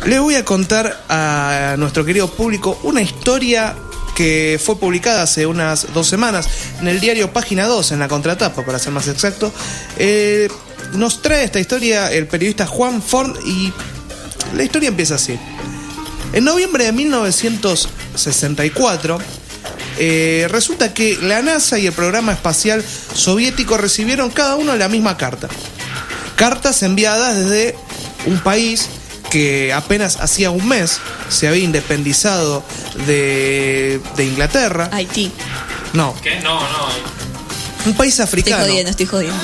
Le voy a contar a nuestro querido público una historia que fue publicada hace unas 2 semanas en el diario Página 2, en la contratapa, para ser más exacto. Nos trae esta historia el periodista Juan Forn y la historia empieza así. En noviembre de 1964, resulta que la NASA y el programa espacial soviético recibieron cada uno la misma carta. Cartas enviadas desde un país que apenas hacía un mes se había independizado de Inglaterra. Haití. No. ¿Qué? No. Un país africano. Estoy jodiendo.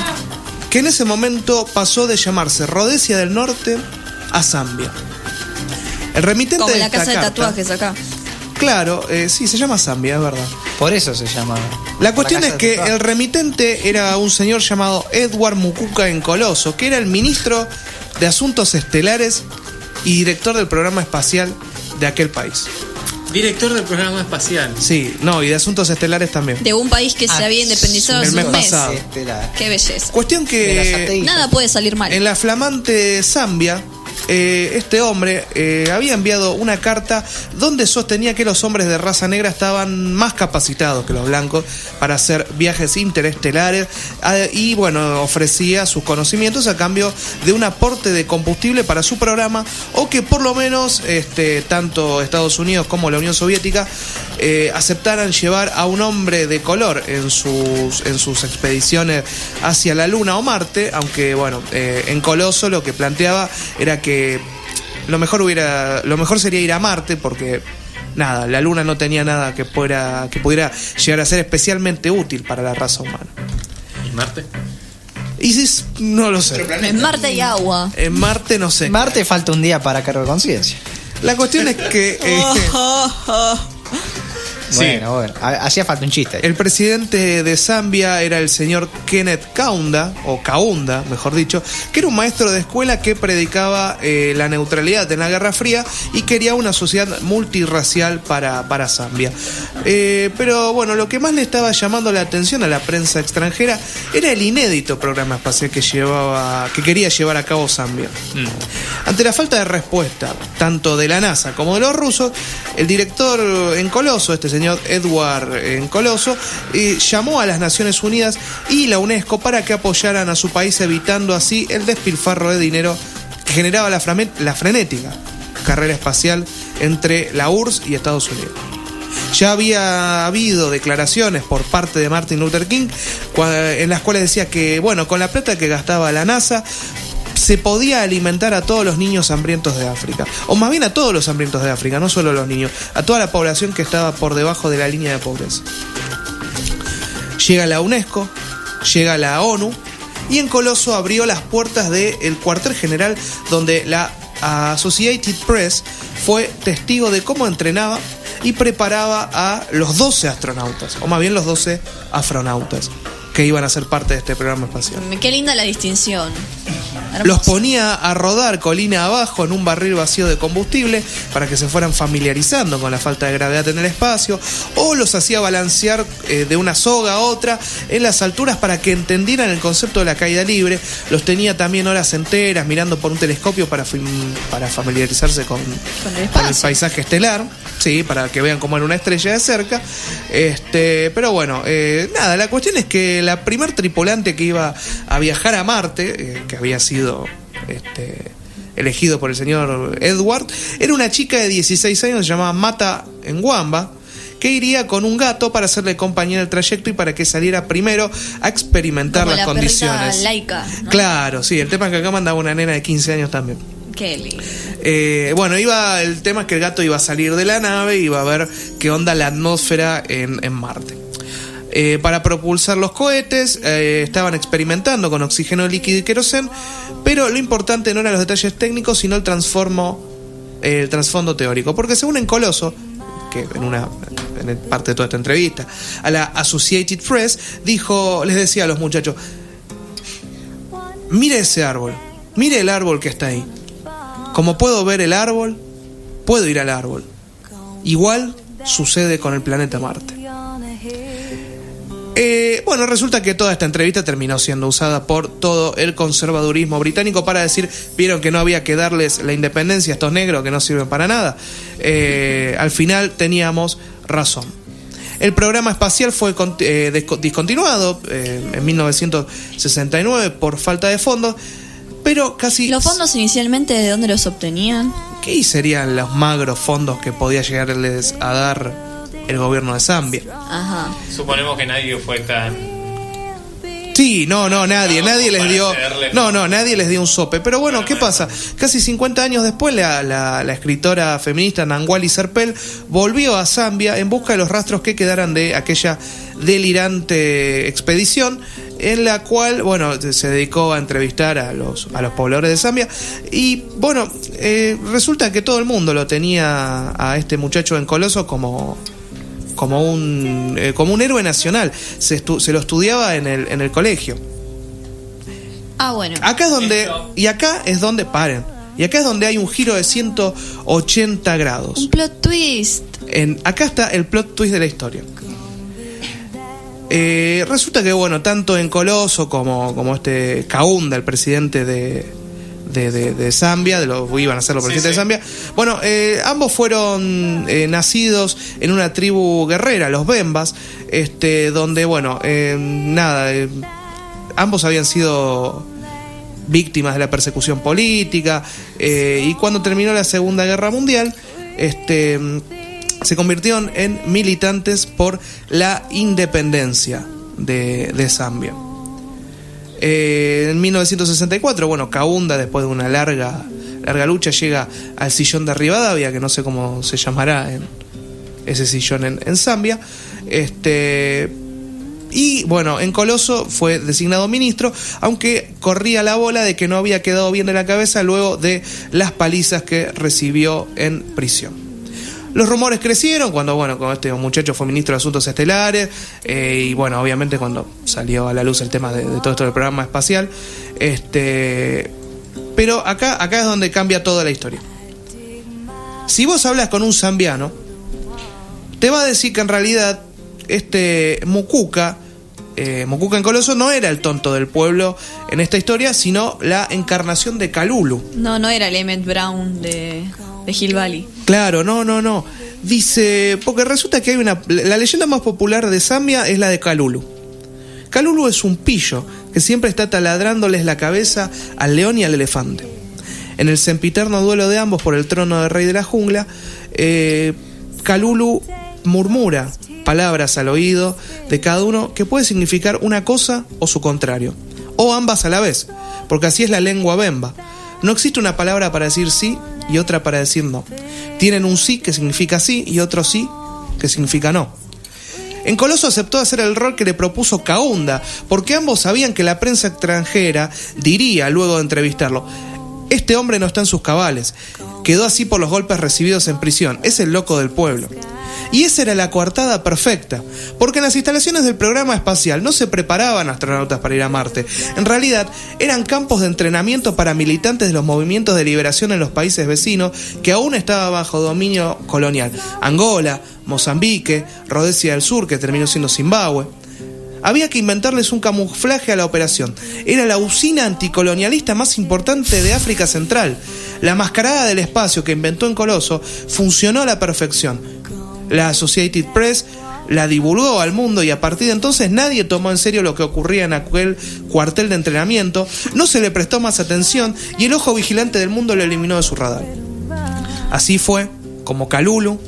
Que en ese momento pasó de llamarse Rodesia del Norte a Zambia. El remitente Como de la esta casa de carta, tatuajes acá. Claro, sí, se llama Zambia, es verdad. Por eso se llama. La cuestión es que el el remitente era un señor llamado Edward Mukuka Encoloso, que era el ministro de Asuntos Estelares y director del programa espacial de aquel país. Director del programa espacial. Sí, no, y de Asuntos Estelares también. De un país que se había independizado el hace mes un mes. pasado. Qué belleza. Cuestión que Nada puede salir mal. en la flamante Zambia, este hombre había enviado una carta donde sostenía que los hombres de raza negra estaban más capacitados que los blancos para hacer viajes interestelares y bueno, ofrecía sus conocimientos a cambio de un aporte de combustible para su programa, o que por lo menos tanto Estados Unidos como la Unión Soviética aceptaran llevar a un hombre de color en sus expediciones hacia la Luna o Marte, aunque bueno, en Coloso lo que planteaba era que lo mejor sería ir a Marte, porque nada, la Luna no tenía nada que pudiera llegar a ser especialmente útil para la raza humana. ¿Y Marte? Y si, no lo sé. En Marte hay agua. En Marte no sé. Marte falta un día para cargo de conciencia. La cuestión es que Bueno, hacía falta un chiste. el presidente de Zambia era el señor Kenneth Kaunda, o Kaunda, mejor dicho, que era un maestro de escuela que predicaba la neutralidad en la Guerra Fría y quería una sociedad multirracial para Zambia. Pero bueno, lo que más le estaba llamando la atención a la prensa extranjera era el inédito programa espacial que quería llevar a cabo Zambia. Ante la falta de respuesta, tanto de la NASA como de los rusos, el director Encoloso, este señor Edward Encoloso, llamó a las Naciones Unidas y la UNESCO para que apoyaran a su país, evitando así el despilfarro de dinero que generaba la frenética carrera espacial entre la URSS y Estados Unidos. Ya había habido declaraciones por parte de Martin Luther King en las cuales decía que, bueno, con la plata que gastaba la NASA se podía alimentar a todos los niños hambrientos de África, o más bien a todos los hambrientos de África, no solo a los niños, a toda la población que estaba por debajo de la línea de pobreza. Llega la UNESCO, llega la ONU, y Encoloso abrió las puertas del cuartel general, donde la Associated Press fue testigo de cómo entrenaba y preparaba a los 12 astronautas, o más bien los 12 afronautas, que iban a ser parte de este programa espacial. Qué linda la distinción. Hermoso. Los ponía a rodar colina abajo en un barril vacío de combustible para que se fueran familiarizando con la falta de gravedad en el espacio, o los hacía balancear de una soga a otra en las alturas para que entendieran el concepto de la caída libre. Los tenía también horas enteras mirando por un telescopio para familiarizarse con el paisaje estelar, sí, para que vean cómo era una estrella de cerca. Pero bueno, nada, la cuestión es que la primer tripulante que iba a viajar a Marte, que había sido elegido por el señor Edward, era una chica de 16 años llamada Mata Nwamba, que iría con un gato para hacerle compañía en el trayecto y para que saliera primero a experimentar como las condiciones. Laika, ¿no? Claro, sí, el tema es que acá mandaba una nena de 15 años también. Qué lindo. Bueno, el tema es que el gato iba a salir de la nave y iba a ver qué onda la atmósfera en Marte. Para propulsar los cohetes estaban experimentando con oxígeno líquido y queroseno, pero lo importante no eran los detalles técnicos, sino el trasfondo teórico, porque según Encoloso, que en parte de toda esta entrevista a la Associated Press, les decía a los muchachos: mire ese árbol, mire el árbol que está ahí. Como puedo ver el árbol, puedo ir al árbol. Igual sucede con el planeta Marte. Bueno, resulta que toda esta entrevista terminó siendo usada por todo el conservadurismo británico para decir, vieron que no había que darles la independencia a estos negros que no sirven para nada. Al final teníamos razón. El programa espacial fue discontinuado en 1969 por falta de fondos, pero casi... ¿Los fondos inicialmente de dónde los obtenían? ¿Qué serían los magros fondos que podía llegarles a dar el gobierno de Zambia? Ajá. Suponemos que nadie fue tan... Sí, nadie les dio... hacerle. Nadie les dio un sope. Pero bueno, ¿qué pasa? Casi 50 años después, la escritora feminista Nangwali Serpel volvió a Zambia en busca de los rastros que quedaran de aquella delirante expedición, en la cual, bueno, se dedicó a entrevistar a los pobladores de Zambia. Y bueno, resulta que todo el mundo lo tenía a este muchacho en Coloso como un héroe nacional. Se lo estudiaba en el colegio. Ah, bueno. Acá es donde... Y acá es donde... Paren. Y acá es donde hay un giro de 180 grados. Un plot twist. Acá está el plot twist de la historia. Resulta que, bueno, tanto en Coloso como este Kaunda, el presidente de Zambia, iban a ser los presidentes de Zambia. Bueno, ambos fueron nacidos en una tribu guerrera, los Bembas, donde, bueno, ambos habían sido víctimas de la persecución política, y cuando terminó la Segunda Guerra Mundial, se convirtieron en militantes por la independencia de Zambia. En 1964, bueno, Kaunda, después de una larga lucha, llega al sillón de Rivadavia, que no sé cómo se llamará ese sillón en Zambia. Y bueno, en Coloso fue designado ministro, aunque corría la bola de que no había quedado bien de la cabeza luego de las palizas que recibió en prisión. Los rumores crecieron cuando este muchacho fue ministro de Asuntos Estelares, y bueno, obviamente cuando salió a la luz el tema de todo esto del programa espacial. Pero acá es donde cambia toda la historia. Si vos hablas con un zambiano, te va a decir que en realidad Mukuka en Coloso no era el tonto del pueblo en esta historia, sino la encarnación de Kalulu. No era el Emmett Brown de Hill Valley. Claro, no. Dice, porque resulta que la leyenda más popular de Zambia es la de Kalulu. Kalulu es un pillo que siempre está taladrándoles la cabeza al león y al elefante. En el sempiterno duelo de ambos por el trono de rey de la jungla, Kalulu murmura palabras al oído de cada uno que puede significar una cosa o su contrario, o ambas a la vez, porque así es la lengua bemba. No existe una palabra para decir sí y otra para decir no. Tienen un sí que significa sí y otro sí que significa no. En Coloso aceptó hacer el rol que le propuso Kaunda, porque ambos sabían que la prensa extranjera diría luego de entrevistarlo: este hombre no está en sus cabales, quedó así por los golpes recibidos en prisión, es el loco del pueblo. Y esa era la coartada perfecta, porque en las instalaciones del programa espacial no se preparaban astronautas para ir a Marte. En realidad, eran campos de entrenamiento para militantes de los movimientos de liberación en los países vecinos que aún estaban bajo dominio colonial: Angola, Mozambique, Rodesia del Sur, que terminó siendo Zimbabue. Había que inventarles un camuflaje a la operación. Era la usina anticolonialista más importante de África Central. La mascarada del espacio que inventó en Coloso funcionó a la perfección. La Associated Press la divulgó al mundo y a partir de entonces nadie tomó en serio lo que ocurría en aquel cuartel de entrenamiento, no se le prestó más atención y el ojo vigilante del mundo lo eliminó de su radar. Así fue como Kalulu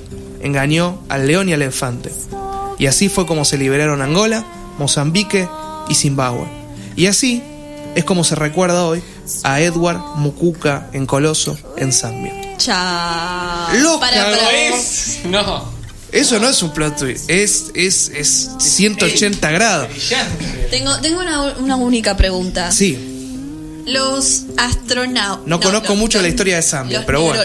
engañó al león y al elefante. Y así fue como se liberaron Angola, Mozambique y Zimbabue. Y así es como se recuerda hoy a Edward Mukuka en Coloso, en Zambia. Chao. No. Eso no es un plot twist, es 180 grados. Tengo una única pregunta. Sí. Los astronautas. No conozco mucho la historia de Zambia, pero bueno.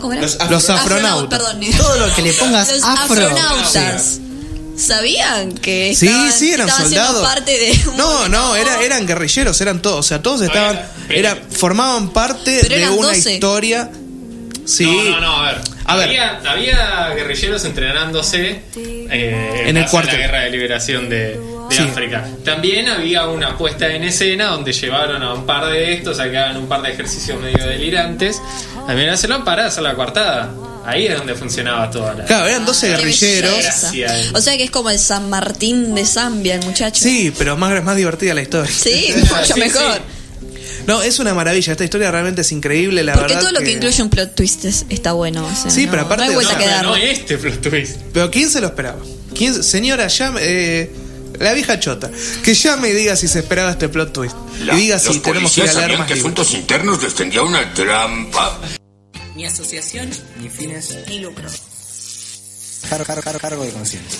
¿Cómo era? Los afronautas. Perdón, Todo lo que le pongas los afro. astronautas. ¿Sabían que Sí, estaban eran soldados. siendo parte de No, eran guerrilleros, eran todos, o sea, todos estaban, formaban parte Pero de eran una 12. historia. Sí. No, a ver. Había guerrilleros entrenándose en el cuartel. la guerra de liberación de Sí. África. También había una puesta en escena donde llevaron a un par de estos a que hagan un par de ejercicios medio delirantes. También hacerlo para hacer la coartada. Ahí es donde funcionaba toda la... Claro, eran 12 Qué guerrilleros. belleza. Gracias. O sea que es como el San Martín de Zambia, el muchacho. Sí, pero más divertida la historia. Sí, Sí, mucho sí. mejor. No, es una maravilla. Esta historia realmente es increíble, la Porque verdad. todo lo que incluye un plot twist está bueno. O sea, Sí, no, pero aparte, no hay vuelta o a sea, quedarlo. No este plot twist. Pero ¿quién se lo esperaba? Señora, llame. La vieja chota. Que llame y diga si se esperaba este plot twist. Y diga si los tenemos que ir policías a leer sabían más que libros. Asuntos Internos les tendía una trampa. Ni asociación, Ni fines, ni lucro. cargo de conciencia.